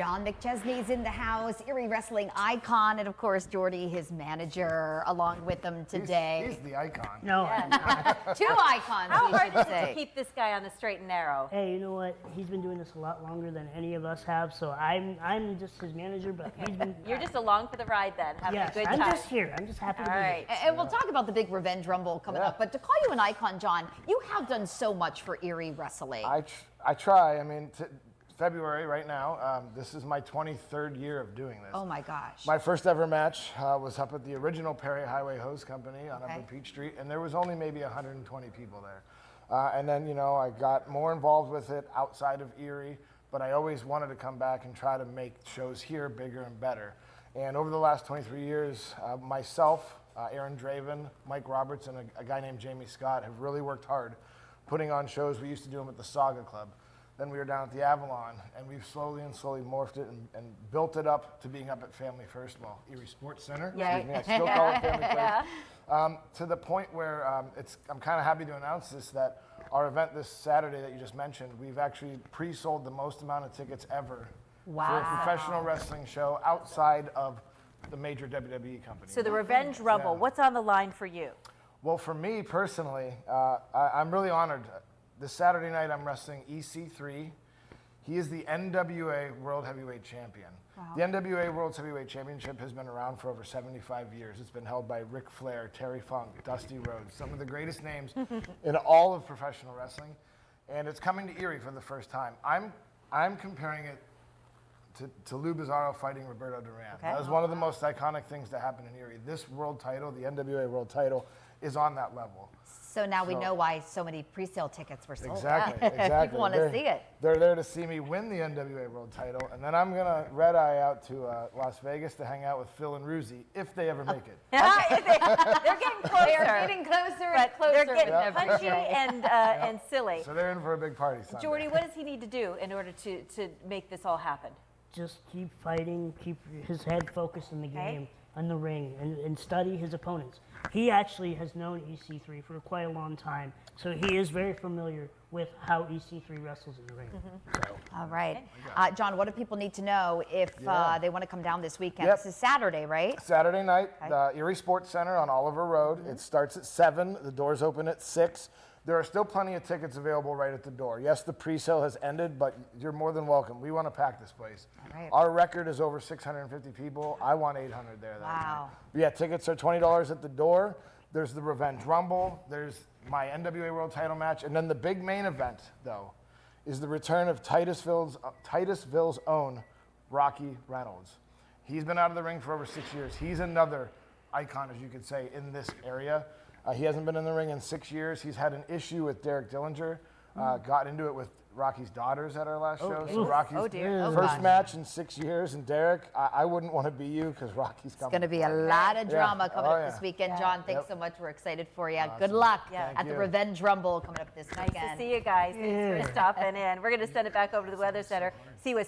John McChesney's in the house, Erie wrestling icon, and of course, Jordy, his manager, along with him today. He's the icon. No. Two icons, How we hard should is it say. to keep this guy on the straight and narrow? Hey, you know what? He's been doing this a lot longer than any of us have, so I'm just his manager, but he's been... You're just along for the ride then, having yes, a good I'm time. just here. I'm just happy to All be right. here. And we'll talk about the big Revenge Rumble coming up, but to call you an icon, John, you have done so much for Erie wrestling. I try. I mean, February right now, this is my 23rd year of doing this. Oh my gosh. My first ever match was up at the original Perry Highway Hose Company on Upper Peach Street, and there was only maybe 120 people there. And then, you know, I got more involved with it outside of Erie, but I always wanted to come back and try to make shows here bigger and better. And over the last 23 years, myself, Aaron Draven, Mike Roberts, and a guy named Jamie Scott have really worked hard putting on shows. We used to do them at the Saga Club. Then we were down at the Avalon, and we've slowly morphed it and built it up to being up at Family First, Erie Sports Center. Yeah. Excuse me, I still call it Family First. To the point where I'm kind of happy to announce this, that our event this Saturday that you just mentioned, we've actually pre-sold the most amount of tickets ever for a professional wrestling show outside of the major WWE company. So the Revenge Rumble, what's on the line for you? Well, for me personally, I'm really honored. This Saturday night, I'm wrestling EC3. He is the NWA World Heavyweight Champion. Wow. The NWA World Heavyweight Championship has been around for over 75 years. It's been held by Ric Flair, Terry Funk, Dusty Rhodes, some of the greatest names in all of professional wrestling. And it's coming to Erie for the first time. I'm comparing it to Lou Bizzarro fighting Roberto Duran. That was one of the most iconic things to happen in Erie. This world title, the NWA World title, is on that level. So now we know why so many pre-sale tickets were sold. Exactly. People want to see it. They're there to see me win the NWA World title, and then I'm gonna red eye out to Las Vegas to hang out with Phil and Ruzi if they ever make it. They're getting closer. They are getting closer and closer. They're getting with every punchy day. and silly. So they're in for a big party Sunday. Jordy, what does he need to do in order to make this all happen? Just keep fighting, keep his head focused in the game, on the ring, and study his opponents. He actually has known EC3 for quite a long time, so he is very familiar with how EC3 wrestles in the ring. So. All right. John, what do people need to know if they want to come down this weekend? Yep. This is Saturday, right? Saturday night, the Erie Sports Center on Oliver Road. It starts at 7. The doors open at 6. There are still plenty of tickets available right at the door. Yes, the pre-sale has ended, but you're more than welcome. We want to pack this place. All right. Our record is over 650 people. I want 800 there that night. But yeah, tickets are $20 at the door. There's the Revenge Rumble. There's my NWA World title match. And then the big main event, though, is the return of Titusville's own Rocky Reynolds. He's been out of the ring for over 6 years. He's another icon, as you could say, in this area. He hasn't been in the ring in 6 years. He's had an issue with Derek Dillinger. Got into it with Rocky's daughters at our last show. So Rocky's first match in 6 years. And Derek, I wouldn't want to be you because Rocky's coming. It's going to be a lot of drama coming up this weekend. John, thanks so much. We're excited for you. Awesome. Good luck at the Revenge Rumble coming up this weekend. Nice to see you guys. Thanks for stopping in. We're going to send it back over to the Weather Center. See what's